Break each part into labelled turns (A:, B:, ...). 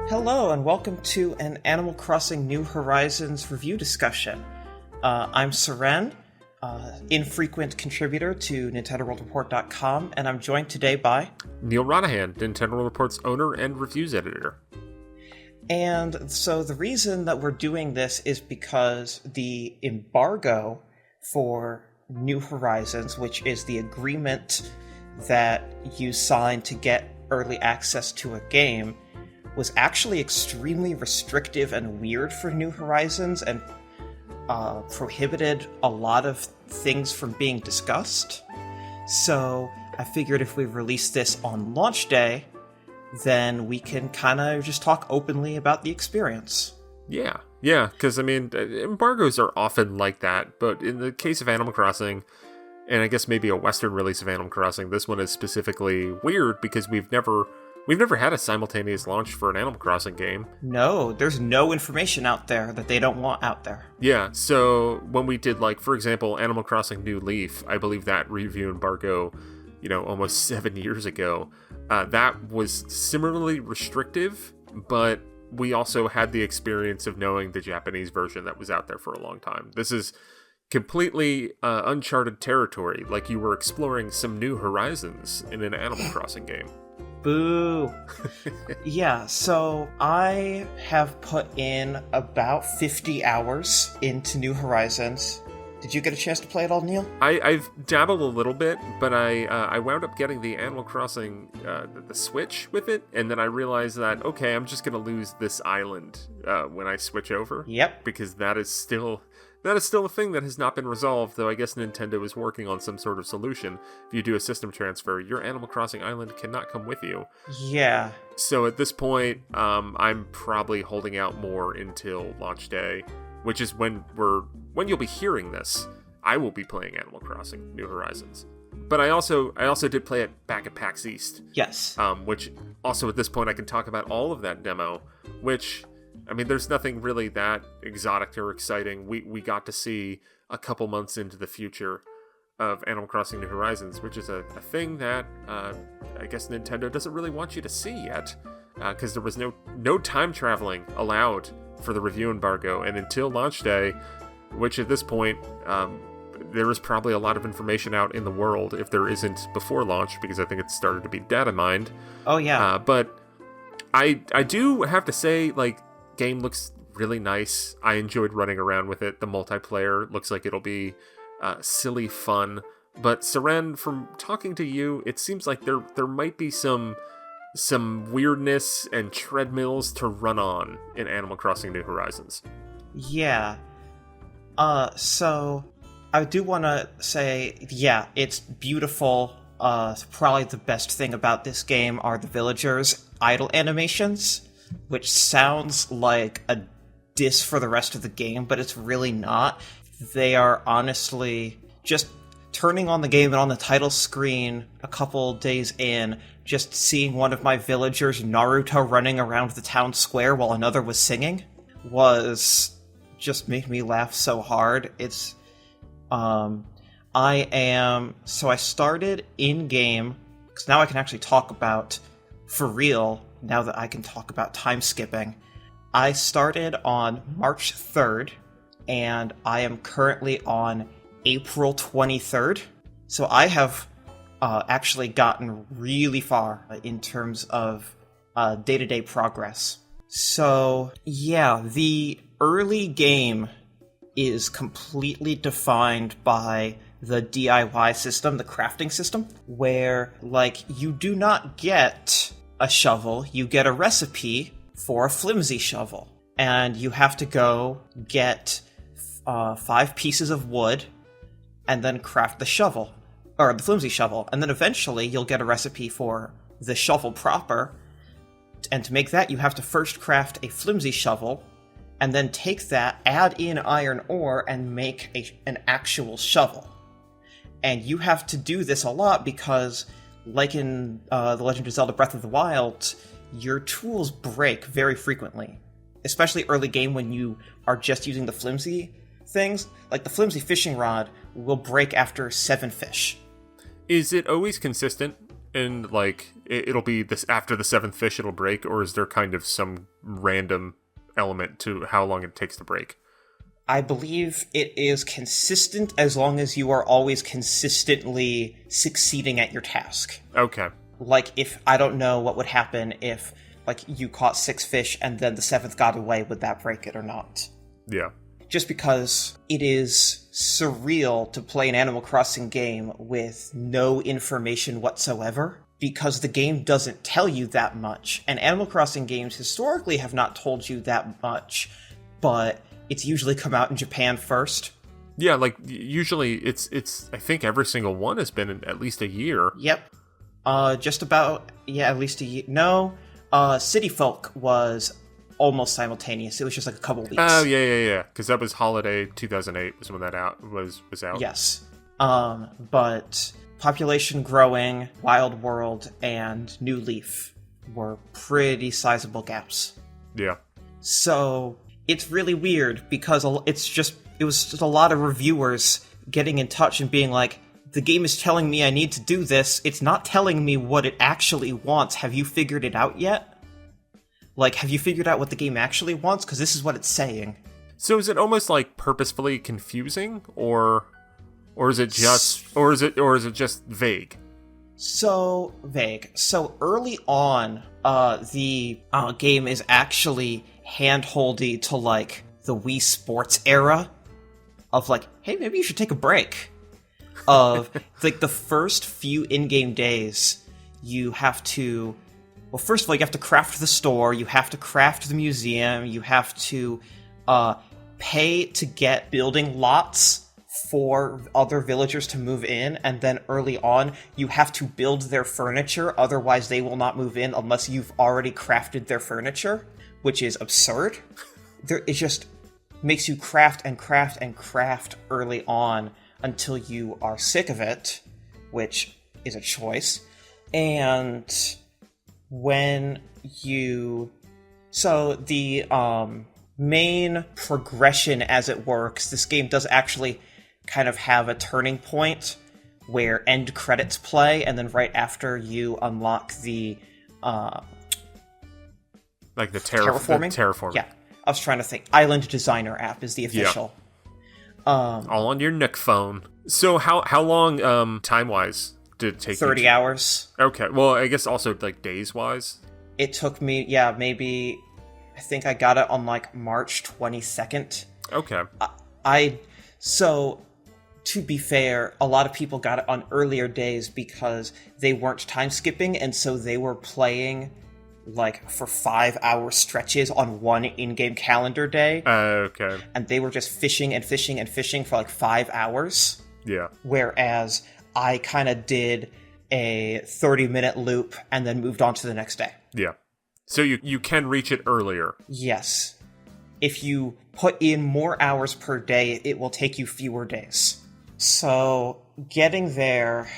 A: Hello, and welcome to an Animal Crossing New Horizons review discussion. I'm Syrenne, infrequent contributor to NintendoWorldReport.com, and I'm joined today by...
B: Neil Ronahan, Nintendo World Report's owner and reviews editor.
A: And so the reason that we're doing this is because the embargo for New Horizons, which is the agreement that you sign to get early access to a game, was actually extremely restrictive and weird for New Horizons and prohibited a lot of things from being discussed. So I figured if we release this on launch day, then we can kind of just talk openly about the experience.
B: Yeah, because, I mean, embargoes are often like that, but in the case of Animal Crossing, and I guess maybe a Western release of Animal Crossing, this one is specifically weird because we've never had a simultaneous launch for an Animal Crossing game.
A: No, there's no information out there that they don't want out there.
B: Yeah, so when we did, like, for example, Animal Crossing New Leaf, I believe that review embargo, almost 7 years ago, that was similarly restrictive, but we also had the experience of knowing the Japanese version that was out there for a long time. This is completely uncharted territory, like you were exploring some new horizons in an Animal Crossing game.
A: Boo. Yeah, so I have put in about 50 hours into New Horizons. Did you get a chance to play it all, Neil?
B: I've dabbled a little bit, but I wound up getting the Animal Crossing, the Switch with it, and then I realized that, okay, I'm just going to lose this island when I switch over.
A: Yep.
B: Because that is still a thing that has not been resolved, though I guess Nintendo is working on some sort of solution. If you do a system transfer, your Animal Crossing island cannot come with you.
A: Yeah.
B: So at this point, I'm probably holding out more until launch day, which is when you'll be hearing this. I will be playing Animal Crossing New Horizons. But I also did play it back at PAX East.
A: Yes.
B: Which also at this point I can talk about all of that demo, which, I mean, there's nothing really that exotic or exciting. We got to see a couple months into the future of Animal Crossing New Horizons, which is a thing that I guess Nintendo doesn't really want you to see yet, because there was no time traveling allowed for the review embargo, and until launch day, which at this point there is probably a lot of information out in the world if there isn't before launch, because I think it started to be data mined.
A: Oh yeah.
B: But I do have to say, like, game looks really nice. I enjoyed running around with it. The multiplayer looks like it'll be silly fun. But Syrenne, from talking to you, it seems like there might be some weirdness and treadmills to run on in Animal Crossing New Horizons.
A: Yeah. So I do want to say, yeah, it's beautiful. Probably the best thing about this game are the villagers' idle animations, which sounds like a diss for the rest of the game, but it's really not. They are honestly just turning on the game, and on the title screen a couple days in, just seeing one of my villagers, Naruto, running around the town square while another was singing was just made me laugh so hard. It's so I started in-game, because now I can actually talk about, for real, now that I can talk about time skipping. I started on March 3rd, and I am currently on April 23rd. So I have actually gotten really far in terms of day-to-day progress. So yeah, the early game is completely defined by the DIY system, the crafting system, where, like, you do not get a shovel, you get a recipe for a flimsy shovel. And you have to go get 5 pieces of wood and then craft the shovel, or the flimsy shovel. And then eventually you'll get a recipe for the shovel proper. And to make that, you have to first craft a flimsy shovel, and then take that, add in iron ore, and make an actual shovel. And you have to do this a lot because, like in The Legend of Zelda Breath of the Wild, your tools break very frequently. Especially early game when you are just using the flimsy things. Like the flimsy fishing rod will break after 7 fish.
B: Is it always consistent And like it'll be this after the 7th fish it'll break, or is there kind of some random element to how long it takes to break?
A: I believe it is consistent as long as you are always consistently succeeding at your task.
B: Okay.
A: Like, if, I don't know what would happen if, like, you caught 6 fish and then the 7th got away, would that break it or not?
B: Yeah.
A: Just because it is surreal to play an Animal Crossing game with no information whatsoever, because the game doesn't tell you that much. And Animal Crossing games historically have not told you that much, but it's usually come out in Japan first.
B: Yeah, like, usually it's I think every single one has been in at least a year.
A: Yep. Just about, yeah, at least a year. No, City Folk was almost simultaneous. It was just like a couple weeks.
B: Oh, yeah. Because that was holiday 2008 was when that was out.
A: Yes. But population growing, Wild World, and New Leaf were pretty sizable gaps.
B: Yeah.
A: So it's really weird because it was just a lot of reviewers getting in touch and being like, the game is telling me I need to do this. It's not telling me what it actually wants. Have you figured it out yet? Like, have you figured out what the game actually wants? Because this is what it's saying.
B: So is it almost like purposefully confusing, or is it just vague?
A: So vague. So early on, the game is actually hand-holdy to, like, the Wii Sports era of, like, hey, maybe you should take a break. Of, like, the first few in-game days, you have to... Well, first of all, you have to craft the store, you have to craft the museum, you have to pay to get building lots for other villagers to move in, and then early on, you have to build their furniture, otherwise they will not move in unless you've already crafted their furniture, which is absurd. It just makes you craft and craft and craft early on until you are sick of it, which is a choice. And when you... So the main progression as it works, this game does actually kind of have a turning point where end credits play, and then right after you unlock the
B: like the terraforming? The terraforming.
A: Yeah, I was trying to think. Island Designer app is the official.
B: Yeah. All on your Nook phone. So how long time-wise did it take
A: 30 hours.
B: Okay, well, I guess also, like, days-wise?
A: It took me, maybe... I think I got it on, like, March 22nd.
B: Okay.
A: So, to be fair, a lot of people got it on earlier days because they weren't time-skipping, and so they were playing, like, for 5-hour stretches on one in-game calendar day.
B: Okay.
A: And they were just fishing and fishing and fishing for, like, 5 hours.
B: Yeah.
A: Whereas I kind of did a 30-minute loop and then moved on to the next day.
B: Yeah. So you can reach it earlier.
A: Yes. If you put in more hours per day, it will take you fewer days. So, getting there,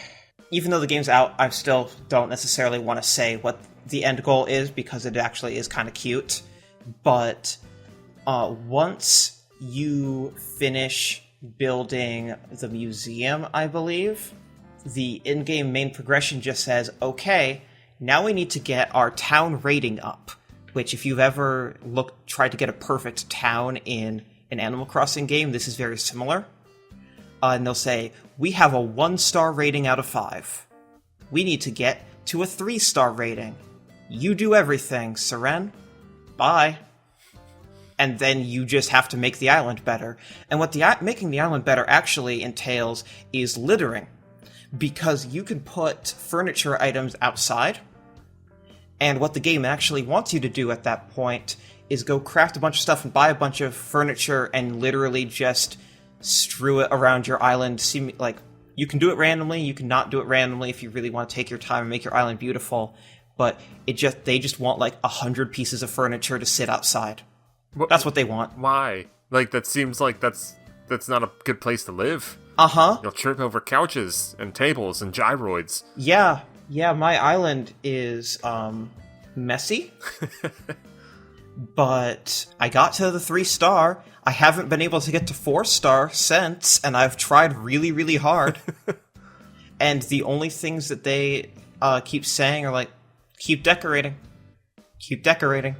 A: even though the game's out, I still don't necessarily want to say what the end goal is, because it actually is kind of cute. But once you finish building the museum, I believe, the in-game main progression just says, okay, now we need to get our town rating up. Which, if you've ever tried to get a perfect town in an Animal Crossing game, this is very similar. And they'll say, we have a 1-star rating out of 5. We need to get to a 3-star rating. You do everything, Syrenne. Bye. And then you just have to make the island better. And what making the island better actually entails is littering. Because you can put furniture items outside, and what the game actually wants you to do at that point is go craft a bunch of stuff and buy a bunch of furniture and literally just strew it around your island. Like, you can do it randomly, you can not do it randomly if you really want to take your time and make your island beautiful, but they just want like 100 pieces of furniture to sit outside. That's what they want.
B: Why? Like, that seems like that's not a good place to live.
A: Uh-huh.
B: You'll trip over couches and tables and gyroids.
A: Yeah, my island is, messy. But I got to the 3-star. I haven't been able to get to 4-star since, and I've tried really, really hard. And the only things that they keep saying are like, keep decorating. Keep decorating.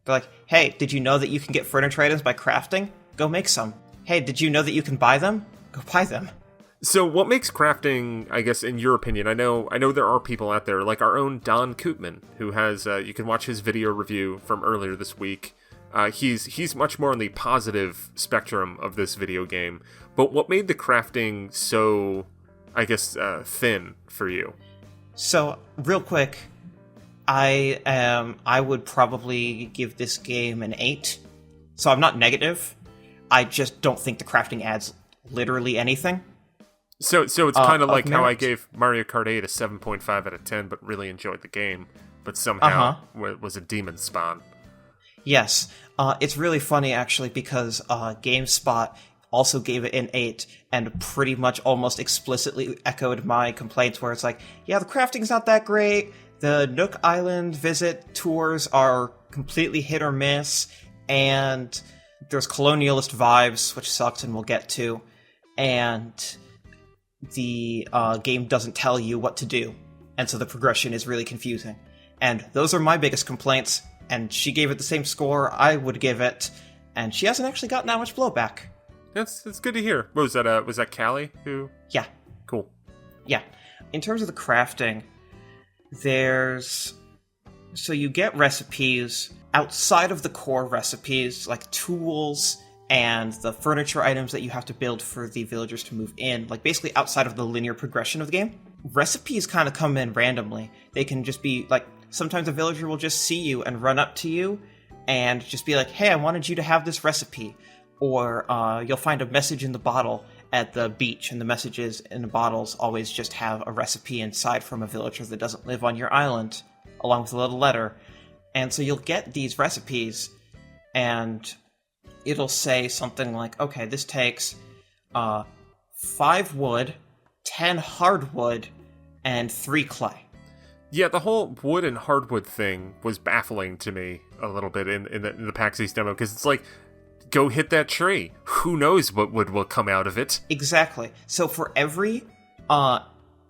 A: They're like, hey, did you know that you can get furniture items by crafting? Go make some. Hey, did you know that you can buy them? Go buy them.
B: So what makes crafting, I guess, in your opinion, I know there are people out there, like our own Don Koopman, who has, you can watch his video review from earlier this week. He's much more on the positive spectrum of this video game. But what made the crafting so, I guess, thin for you?
A: So, real quick, I would probably give this game an 8. So I'm not negative. I just don't think the crafting adds literally anything.
B: So it's kind of like
A: merit.
B: how I gave Mario Kart 8 a 7.5 out of 10, but really enjoyed the game, but somehow was a demon spawn.
A: Yes. It's really funny, actually, because GameSpot also gave it an 8 and pretty much almost explicitly echoed my complaints where it's like, yeah, the crafting's not that great, the Nook Island visit tours are completely hit or miss, and there's colonialist vibes, which sucks and we'll get to, and the game doesn't tell you what to do, and so the progression is really confusing. And those are my biggest complaints, and she gave it the same score I would give it, and she hasn't actually gotten that much blowback.
B: That's good to hear. What was that? Was that Callie who?
A: Yeah.
B: Cool.
A: Yeah. In terms of the crafting, so you get recipes outside of the core recipes, like tools and the furniture items that you have to build for the villagers to move in, like basically outside of the linear progression of the game. Recipes kind of come in randomly. They can just be like, sometimes a villager will just see you and run up to you and just be like, hey, I wanted you to have this recipe. Or you'll find a message in the bottle at the beach, and the messages in the bottles always just have a recipe inside from a villager that doesn't live on your island, along with a little letter. And so you'll get these recipes, and it'll say something like, okay, this takes 5 wood, 10 hardwood, and 3 clay.
B: Yeah, the whole wood and hardwood thing was baffling to me a little bit in the PAX East demo, because it's like, go hit that tree. Who knows what wood will come out of it?
A: Exactly. So for every,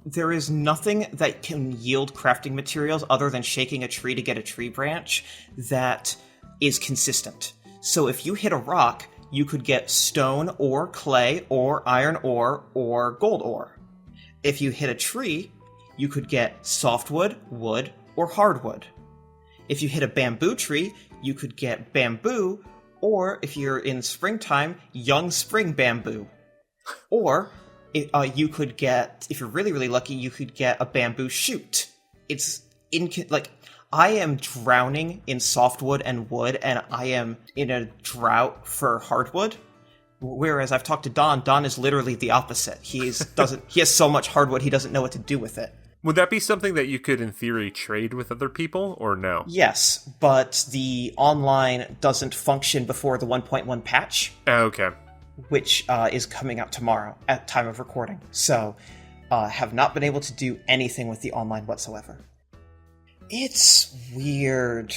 A: there is nothing that can yield crafting materials other than shaking a tree to get a tree branch that is consistent. So if you hit a rock, you could get stone or clay or iron ore or gold ore. If you hit a tree, you could get softwood, wood, or hardwood. If you hit a bamboo tree, you could get bamboo, or if you're in springtime, young spring bamboo. Or you could get, if you're really, really lucky, you could get a bamboo shoot. It's I am drowning in softwood and wood, and I am in a drought for hardwood. Whereas I've talked to Don. Don is literally the opposite. He has so much hardwood he doesn't know what to do with it.
B: Would that be something that you could, in theory, trade with other people, or no?
A: Yes, but the online doesn't function before the 1.1 patch.
B: Okay.
A: Which is coming out tomorrow at time of recording. So, have not been able to do anything with the online whatsoever. It's weird.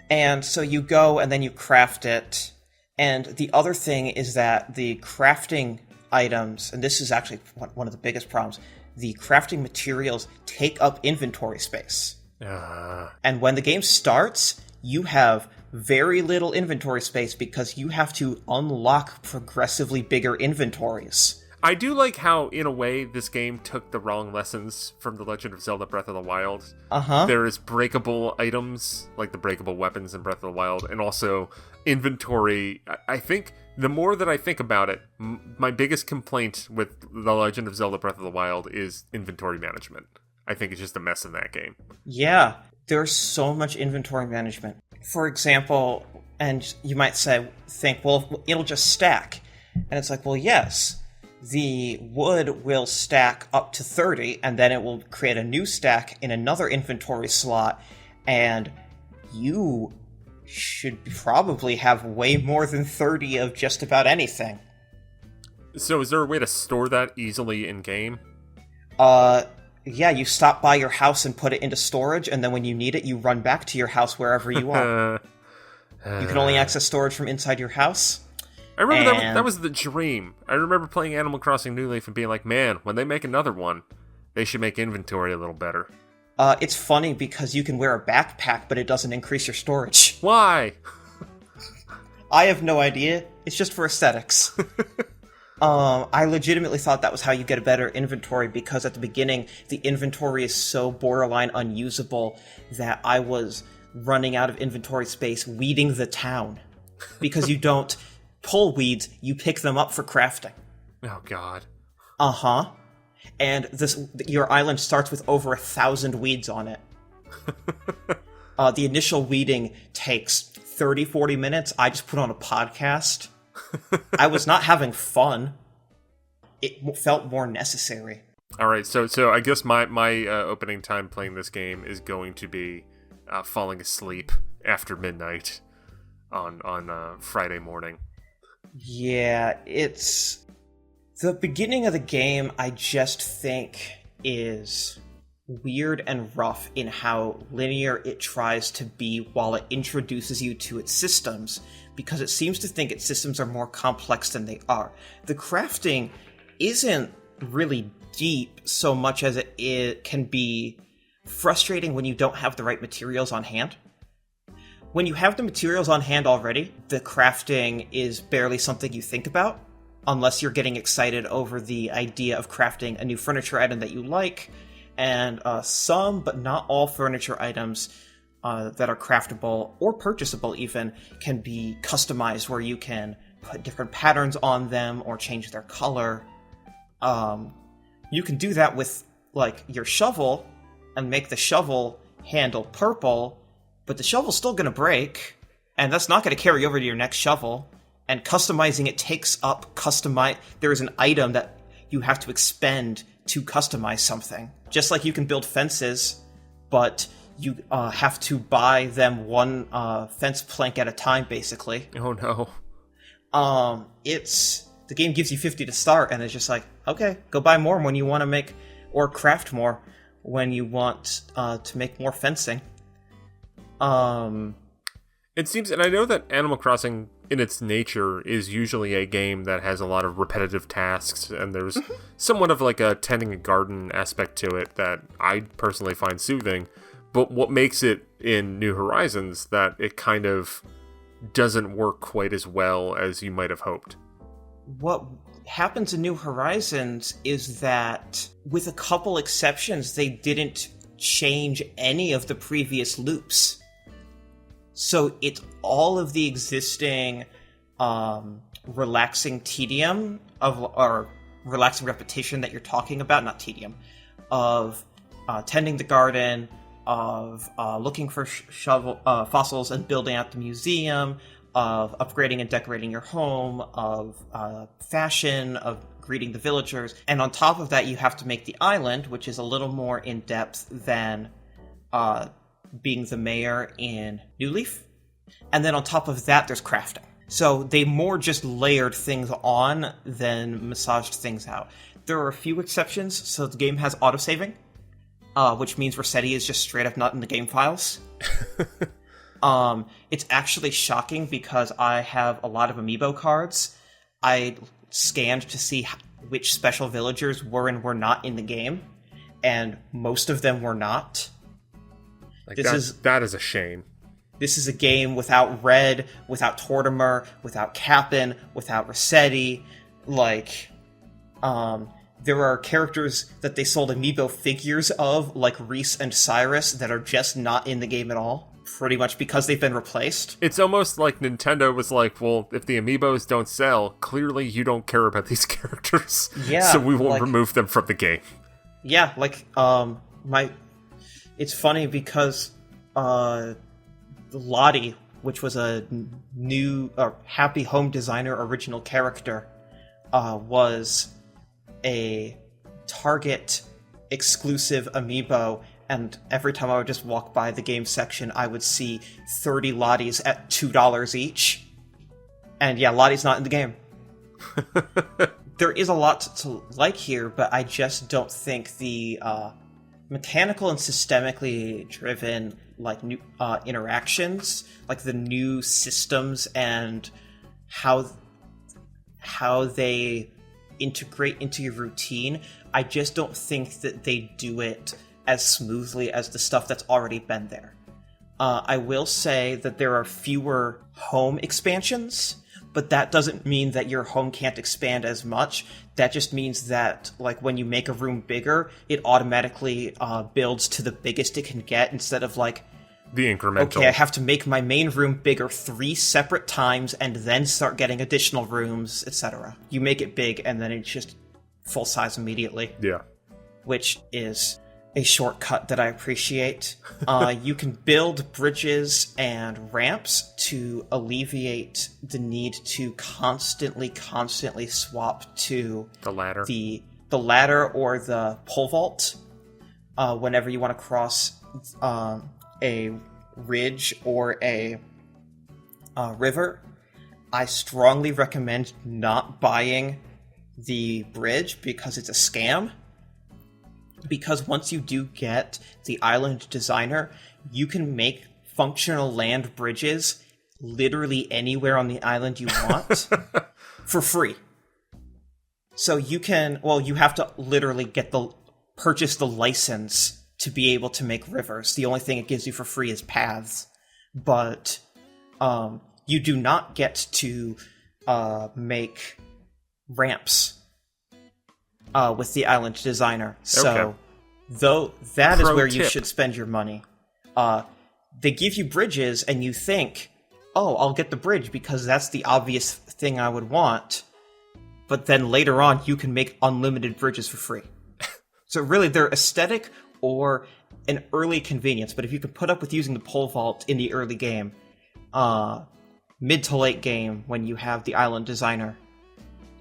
A: And so you go and then you craft it. And the other thing is that the crafting items, and this is actually one of the biggest problems, the crafting materials take up inventory space. And when the game starts, you have very little inventory space because you have to unlock progressively bigger inventories.
B: I do like how, in a way, this game took the wrong lessons from The Legend of Zelda Breath of the Wild. There is breakable items, like the breakable weapons in Breath of the Wild, and also inventory. I think, the more that I think about it, my biggest complaint with The Legend of Zelda Breath of the Wild is inventory management. I think it's just a mess in that game. Yeah.
A: There's so much inventory management. For example, and you might think, well, it'll just stack. And it's like, well, yes. The wood will stack up to 30, and then it will create a new stack in another inventory slot, and you should probably have way more than 30 of just about anything.
B: So is there a way to store that easily in-game?
A: Yeah, you stop by your house and put it into storage, and then when you need it, you run back to your house wherever you are. You can only access storage from inside your house.
B: I remember that was the dream. I remember playing Animal Crossing New Leaf and being like, man, when they make another one, They should make inventory a little better.
A: It's funny because you can wear a backpack, but it doesn't increase your storage.
B: Why?
A: I have no idea. It's just for aesthetics. I legitimately thought that was how you get a better inventory, because at the beginning, the inventory is so borderline unusable that I was running out of inventory space weeding the town. Because you don't pull weeds, you pick them up for crafting.
B: Oh, God.
A: Uh-huh. And your island starts with over 1,000 weeds on it. The initial weeding takes 30, 40 minutes. I just put on a podcast. I was not having fun. It felt more necessary.
B: All right, so I guess my opening time playing this game is going to be falling asleep after midnight on Friday morning.
A: Yeah, it's... The beginning of the game, I just think, is weird and rough in how linear it tries to be while it introduces you to its systems, because it seems to think its systems are more complex than they are. The crafting isn't really deep so much as it can be frustrating when you don't have the right materials on hand. When you have the materials on hand already, the crafting is barely something you think about, unless you're getting excited over the idea of crafting a new furniture item that you like, and some, but not all furniture items that are craftable or purchasable even can be customized, where you can put different patterns on them or change their color. You can do that with, like, your shovel and make the shovel handle purple, but the shovel's still going to break, and that's not going to carry over to your next shovel. And customizing it takes up there is an item that you have to expend to customize something. Just like you can build fences, but you have to buy them one fence plank at a time, basically.
B: Oh no.
A: The game gives you 50 to start, and it's just like, okay, go buy more when you want to make, or craft more when you want to make more fencing.
B: It seems, and I know that Animal Crossing, in its nature, is usually a game that has a lot of repetitive tasks, and there's somewhat of like a tending a garden aspect to it that I personally find soothing. But what makes it in New Horizons that it kind of doesn't work quite as well as you might have hoped?
A: What happens in New Horizons is that, with a couple exceptions, they didn't change any of the previous loops. So it's all of the existing relaxing tedium or relaxing repetition that you're talking about, not tedium, of tending the garden, of looking for fossils and building out the museum, of upgrading and decorating your home, of fashion, of greeting the villagers. And on top of that, you have to make the island, which is a little more in-depth than being the mayor in New Leaf. And then on top of that, there's crafting. So they more just layered things on than massaged things out. There are a few exceptions. So the game has autosaving, which means Rossetti is just straight up not in the game files. It's actually shocking because I have a lot of amiibo cards. I scanned to see which special villagers were and were not in the game, and most of them were not.
B: That is a shame.
A: This is a game without Red, without Tortimer, without Cap'n, without Rossetti. There are characters that they sold amiibo figures of, like Reese and Cyrus, that are just not in the game at all. Pretty much because they've been replaced.
B: It's almost like Nintendo was like, well, if the amiibos don't sell, clearly you don't care about these characters.
A: Yeah.
B: So we will remove them from the game.
A: Yeah, it's funny because Lottie, which was a new Happy Home Designer original character, was a Target exclusive amiibo, and every time I would just walk by the game section, I would see 30 Lotties at $2 each. And yeah, Lottie's not in the game. There is a lot to like here, but I just don't think the mechanical and systemically driven new interactions, like the new systems and how they integrate into your routine. I just don't think that they do it as smoothly as the stuff that's already been there. I will say that there are fewer home expansions, but that doesn't mean that your home can't expand as much. That just means that, like, when you make a room bigger, it automatically builds to the biggest it can get, instead of, like,
B: the incremental.
A: Okay, I have to make my main room bigger 3 separate times and then start getting additional rooms, etc. You make it big and then it's just full size immediately.
B: Yeah.
A: Which is a shortcut that I appreciate. You can build bridges and ramps to alleviate the need to constantly swap to
B: the ladder.
A: The ladder or the pole vault whenever you want to cross a ridge or a river. I strongly recommend not buying the bridge because it's a scam. Because once you do get the island designer, you can make functional land bridges literally anywhere on the island you want for free. So you can, well, you have to literally purchase the license to be able to make rivers. The only thing it gives you for free is paths. But you do not get to make ramps with the island designer. So,
B: okay.
A: Though that is where
B: tip.
A: you should spend your money. They give you bridges, and you think, oh, I'll get the bridge because that's the obvious thing I would want. But then later on, you can make unlimited bridges for free. So really, they're aesthetic or an early convenience. But if you can put up with using the pole vault in the early game, mid to late game, when you have the island designer,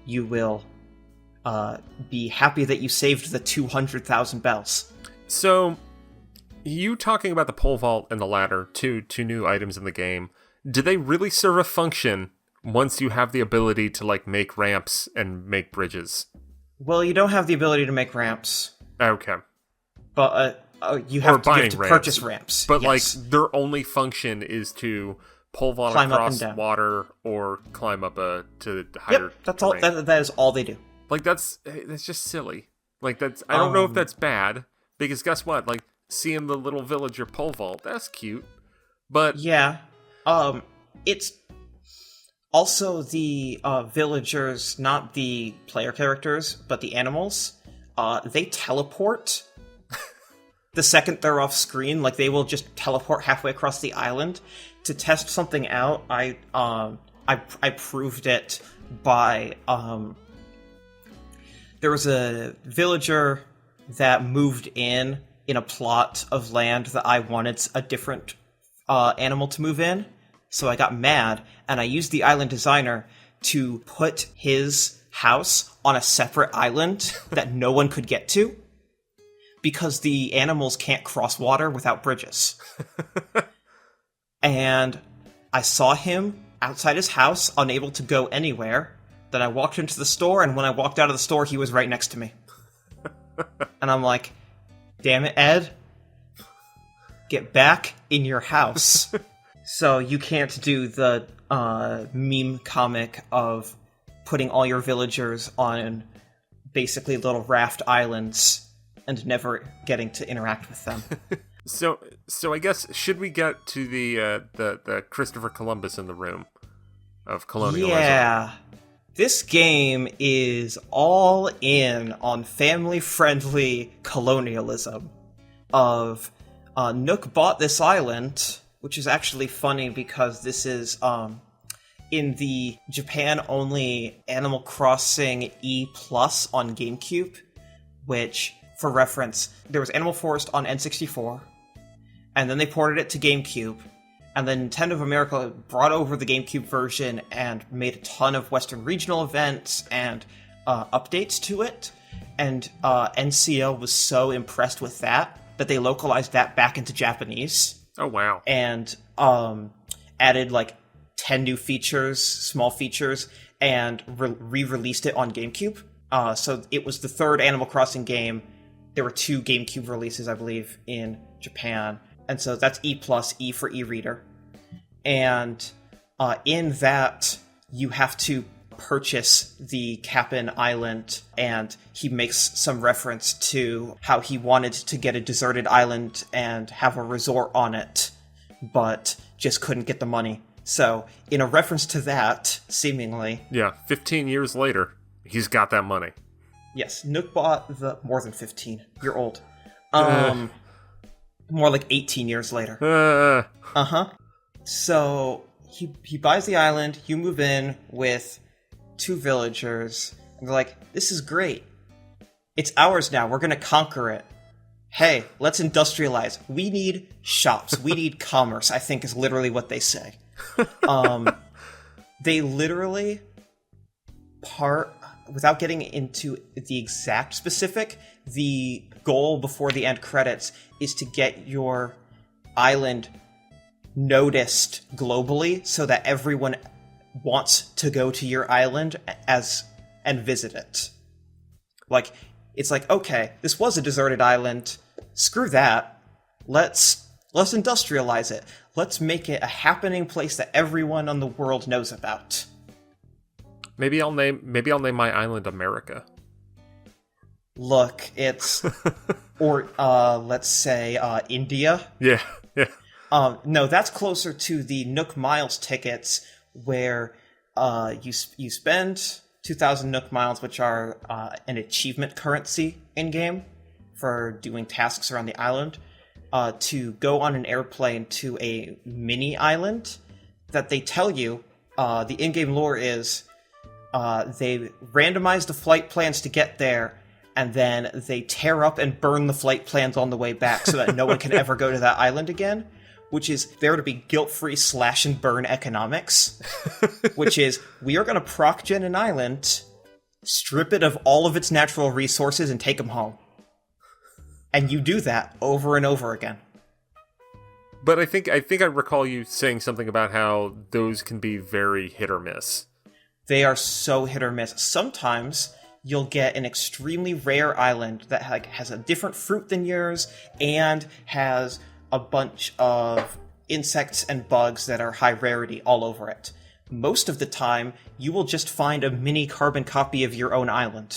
A: you will be happy that you saved the 200,000 bells.
B: So, you talking about the pole vault and the ladder, two new items in the game, do they really serve a function once you have the ability to, like, make ramps and make bridges?
A: Well, you don't have the ability to make ramps.
B: Okay.
A: But you have to purchase ramps.
B: But,
A: yes.
B: like, their only function is to pole vault
A: Climb
B: across
A: up and down.
B: Water or climb up to higher
A: Yep, that's all.
B: terrain.
A: That is all they do.
B: Like, that's just silly. Like, I don't know if that's bad, because guess what? Like, seeing the little villager pole vault, that's cute. But
A: yeah, it's also the villagers, not the player characters, but the animals. They teleport the second they're off screen. Like, they will just teleport halfway across the island. To test something out, I proved it by there was a villager that moved in a plot of land that I wanted a different animal to move in. So I got mad, and I used the island designer to put his house on a separate island that no one could get to, because the animals can't cross water without bridges. And I saw him outside his house, unable to go anywhere. Then I walked into the store, and when I walked out of the store, he was right next to me. And I'm like, damn it, Ed. Get back in your house. So you can't do the meme comic of putting all your villagers on basically little raft islands and never getting to interact with them.
B: So I guess, should we get to the Christopher Columbus in the room of colonialism?
A: Yeah. This game is all in on family-friendly colonialism of Nook bought this island, which is actually funny because this is in the Japan-only Animal Crossing E+ on GameCube, which, for reference, there was Animal Forest on N64, and then they ported it to GameCube, and then Nintendo of America brought over the GameCube version and made a ton of Western regional events and updates to it. And NCL was so impressed with that they localized that back into Japanese.
B: Oh, wow.
A: And added like 10 new features, small features, and re-released it on GameCube. So it was the third Animal Crossing game. There were 2 GameCube releases, I believe, in Japan. And so that's E+, E for e-reader. And in that, you have to purchase the Cap'n Island, and he makes some reference to how he wanted to get a deserted island and have a resort on it, but just couldn't get the money. So, in a reference to that, seemingly...
B: Yeah, 15 years later, he's got that money.
A: Yes, Nook bought the... More than 15. You're old. More like 18 years later. Uh-huh. So, he buys the island, you move in with 2 villagers, and they're like, this is great. It's ours now, we're gonna conquer it. Hey, let's industrialize. We need shops. We need commerce, I think is literally what they say. They literally without getting into the exact specific, the goal before the end credits is to get your island noticed globally so that everyone wants to go to your island and visit it. Like, it's like, okay, this was a deserted island. Screw that. Let's industrialize it. Let's make it a happening place that everyone on the world knows about.
B: Maybe I'll name my island America.
A: Look, it's or let's say India.
B: Yeah.
A: No, that's closer to the Nook Miles tickets, where you spend 2,000 Nook Miles, which are an achievement currency in game for doing tasks around the island, to go on an airplane to a mini island that they tell you, the in-game lore is, they randomize the flight plans to get there, and then they tear up and burn the flight plans on the way back so that no one can ever go to that island again, which is there to be guilt-free slash and burn economics, which is, we are going to proc-gen an island, strip it of all of its natural resources, and take them home. And you do that over and over again.
B: But I think I recall you saying something about how those can be very hit or miss.
A: They are so hit or miss. Sometimes you'll get an extremely rare island that has a different fruit than yours and has a bunch of insects and bugs that are high rarity all over it. Most of the time, you will just find a mini carbon copy of your own island.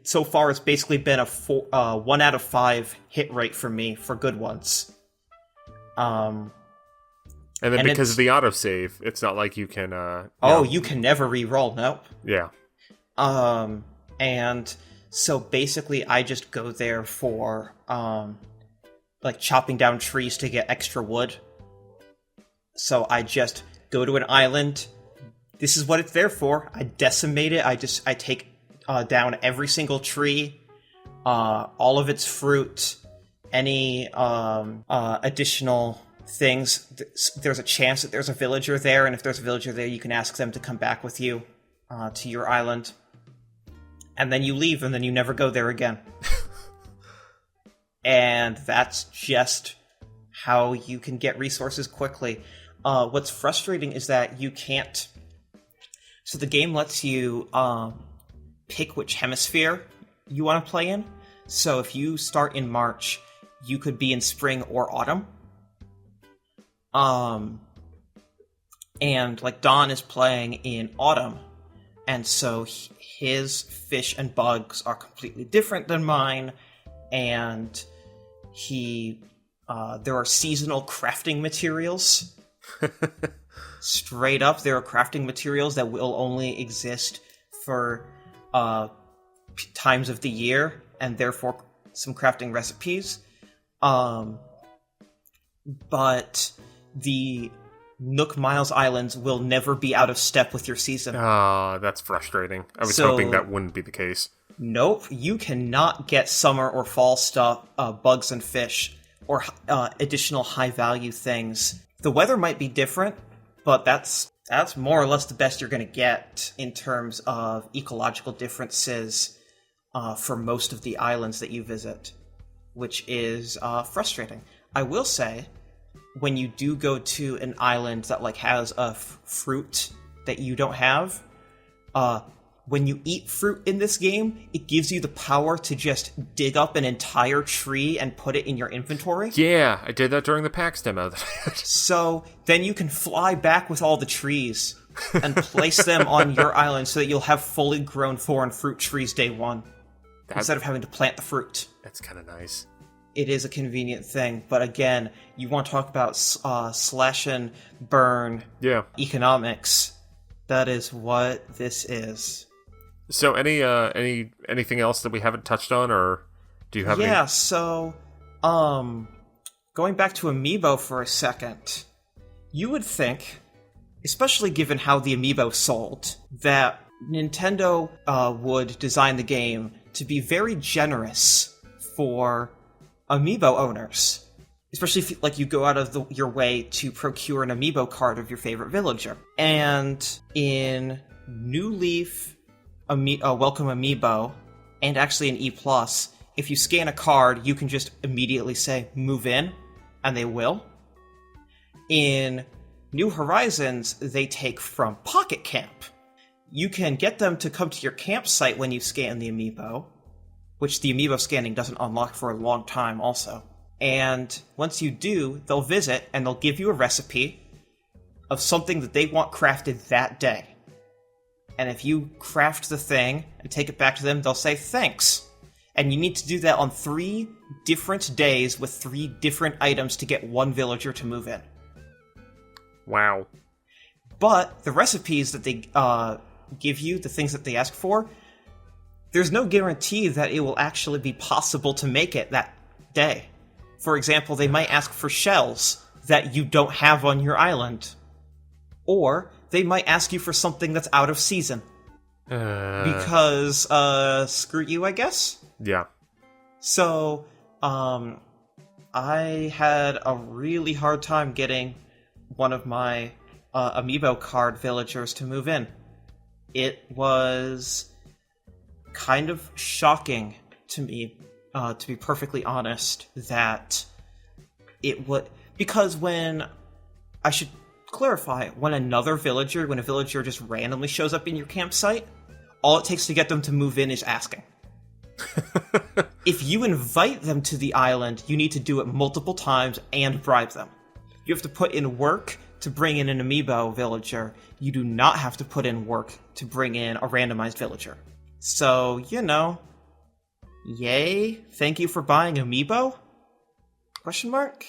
A: So far, it's basically been a 1 out of 5 hit rate for me for good ones.
B: And then because of the autosave, it's not like you can...
A: you can never re-roll, nope.
B: Yeah.
A: And so basically I just go there for, chopping down trees to get extra wood. So I just go to an island. This is what it's there for. I decimate it. I take down every single tree, all of its fruit, any additional things. There's a chance that there's a villager there, and if there's a villager there, you can ask them to come back with you to your island. And then you leave, and then you never go there again. And that's just how you can get resources quickly. What's frustrating is that you can't... So the game lets you pick which hemisphere you want to play in. So if you start in March, you could be in spring or autumn. And Don is playing in autumn, and so his fish and bugs are completely different than mine, and there are seasonal crafting materials. Straight up, there are crafting materials that will only exist for times of the year, and therefore some crafting recipes. But the Nook Miles Islands will never be out of step with your season.
B: That's frustrating. I was hoping that wouldn't be the case.
A: Nope, you cannot get summer or fall stuff, bugs and fish, or additional high-value things. The weather might be different, but that's more or less the best you're going to get in terms of ecological differences for most of the islands that you visit, which is frustrating. I will say, when you do go to an island that has a fruit that you don't have, when you eat fruit in this game, it gives you the power to just dig up an entire tree and put it in your inventory.
B: Yeah, I did that during the PAX demo.
A: So then you can fly back with all the trees and place them on your island so that you'll have fully grown foreign fruit trees day one, instead of having to plant the fruit.
B: That's kind of nice.
A: It is a convenient thing, but again, you want to talk about slash and burn economics. That is what this is.
B: So anything else that we haven't touched on, or do you have any?
A: Yeah, so going back to Amiibo for a second, you would think, especially given how the Amiibo sold, that Nintendo would design the game to be very generous for Amiibo owners. Especially if you go out of your way to procure an Amiibo card of your favorite villager. And in New Leaf Welcome Amiibo, and actually in E+, if you scan a card, you can just immediately say, move in, and they will. In New Horizons, they take from Pocket Camp. You can get them to come to your campsite when you scan the Amiibo, which the Amiibo scanning doesn't unlock for a long time also. And once you do, they'll visit, and they'll give you a recipe of something that they want crafted that day. And if you craft the thing and take it back to them, they'll say thanks. And you need to do that on 3 different days with 3 different items to get one villager to move in.
B: Wow.
A: But the recipes that they give you, the things that they ask for, there's no guarantee that it will actually be possible to make it that day. For example, they might ask for shells that you don't have on your island. Or they might ask you for something that's out of season. Because, screw you, I guess?
B: Yeah.
A: So, I had a really hard time getting one of my Amiibo card villagers to move in. It was kind of shocking to me, to be perfectly honest, that it would... Because when... I should clarify, when a villager just randomly shows up in your campsite, all it takes to get them to move in is asking. If you invite them to the island, you need to do it multiple times and bribe them. You have to put in work to bring in an Amiibo villager. You do not have to put in work to bring in a randomized villager. So, yay, thank you for buying Amiibo? Question mark?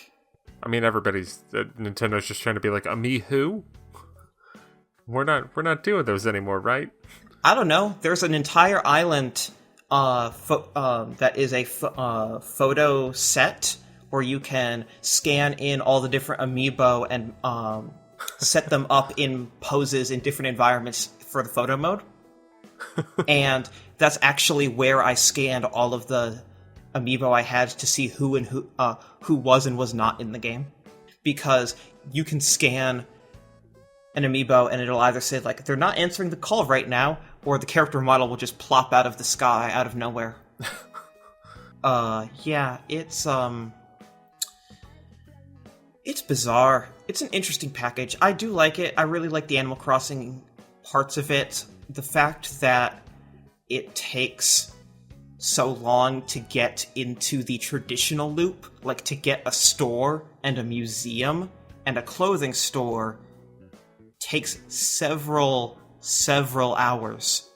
B: I mean, Nintendo's just trying to be like, me who? We're not doing those anymore, right?
A: I don't know. There's an entire island that is a photo set where you can scan in all the different Amiibo and set them up in poses in different environments for the photo mode. And that's actually where I scanned all of the Amiibo I had to see who was and was not in the game. Because you can scan an Amiibo and it'll either say, like, they're not answering the call right now, or the character model will just plop out of the sky, out of nowhere. Yeah, it's bizarre. It's an interesting package. I do like it. I really like the Animal Crossing parts of it. The fact that it takes so long to get into the traditional loop, like to get a store and a museum and a clothing store, takes several hours.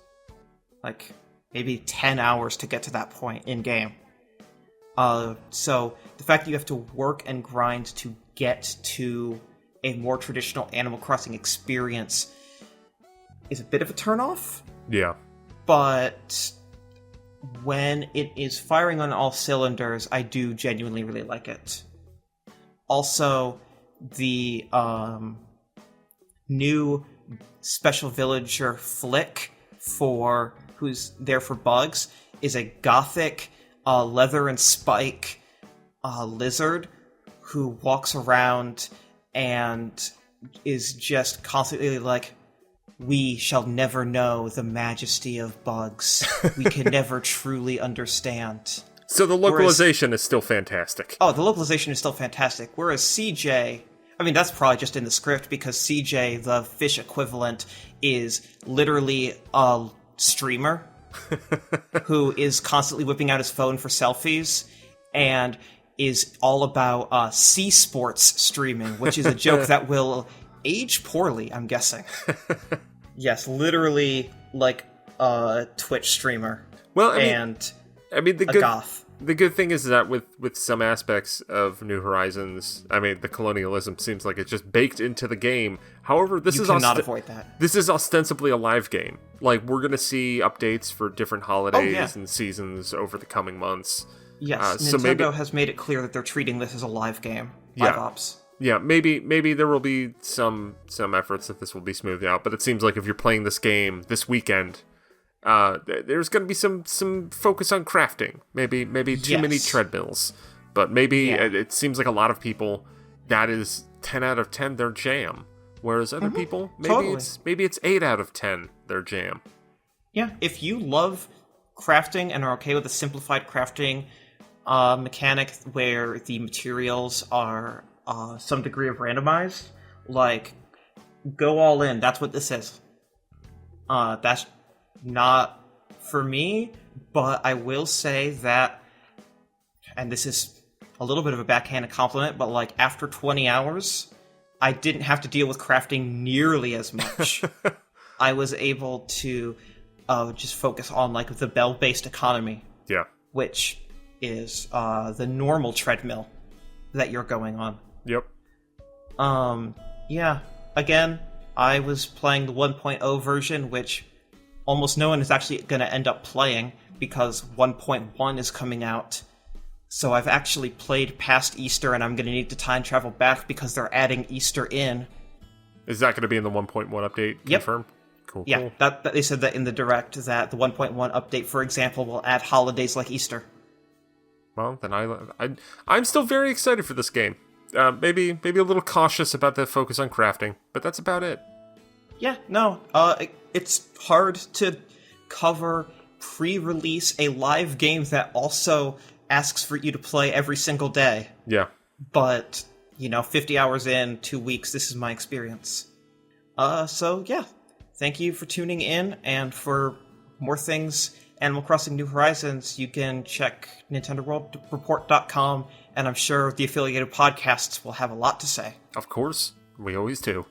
A: Like, maybe 10 hours to get to that point in-game. So, the fact that you have to work and grind to get to a more traditional Animal Crossing experience is a bit of a turnoff.
B: Yeah. But
A: when it is firing on all cylinders, I do genuinely really like it. Also, the new special villager Flick, who's there for bugs, is a gothic leather and spike lizard who walks around and is just constantly like, we shall never know the majesty of bugs. We can never truly understand.
B: So the localization is still fantastic.
A: Oh, the localization is still fantastic. Whereas CJ, I mean, that's probably just in the script, because CJ, the fish equivalent, is literally a streamer who is constantly whipping out his phone for selfies and is all about sea sports streaming, which is a joke that will age poorly, I'm guessing. Yes, literally like a Twitch streamer.
B: Well,
A: I mean,
B: the
A: goth.
B: The good thing is that with some aspects of New Horizons, I mean, the colonialism seems like it's just baked into the game. However,
A: You cannot avoid that.
B: This is ostensibly a live game. Like, we're going to see updates for different holidays and seasons over the coming months.
A: Yes, Nintendo has made it clear that they're treating this as a live game. Live ops.
B: Yeah, maybe there will be some efforts that this will be smoothed out, but it seems like if you're playing this game this weekend, there's going to be some focus on crafting. Maybe too many treadmills, but maybe it seems like a lot of people that is 10 out of 10 their jam, whereas other people maybe it's 8 out of 10 their jam.
A: Yeah, if you love crafting and are okay with a simplified crafting mechanic where the materials are some degree of randomized, like, go all in. That's what this is. That's not for me, but I will say that, and this is a little bit of a backhanded compliment, but like after 20 hours, I didn't have to deal with crafting nearly as much. I was able to just focus on like the bell-based economy.
B: Yeah.
A: Which is the normal treadmill that you're going on.
B: Yep.
A: Yeah. Again, I was playing the 1.0 version, which almost no one is actually going to end up playing because 1.1 is coming out. So I've actually played past Easter, and I'm going to need to time travel back because they're adding Easter in.
B: Is that going to be in the 1.1 update confirmed? Cool.
A: Yeah, that they said that in the Direct, that the 1.1 update, for example, will add holidays like Easter.
B: Well, then I'm still very excited for this game. Maybe a little cautious about the focus on crafting, but that's about it.
A: Yeah, no, it's hard to cover pre-release a live game that also asks for you to play every single day.
B: Yeah.
A: But, 50 hours in, 2 weeks, this is my experience. So yeah, thank you for tuning in, and for more things Animal Crossing New Horizons, you can check NintendoWorldReport.com, and I'm sure the affiliated podcasts will have a lot to say.
B: Of course, we always do.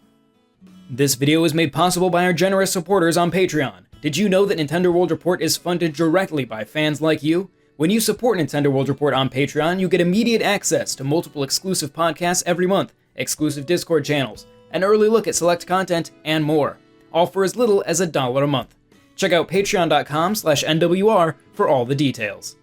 C: This video was made possible by our generous supporters on Patreon. Did you know that Nintendo World Report is funded directly by fans like you? When you support Nintendo World Report on Patreon, you get immediate access to multiple exclusive podcasts every month, exclusive Discord channels, an early look at select content, and more, all for as little as $1 a month. Check out patreon.com/NWR for all the details.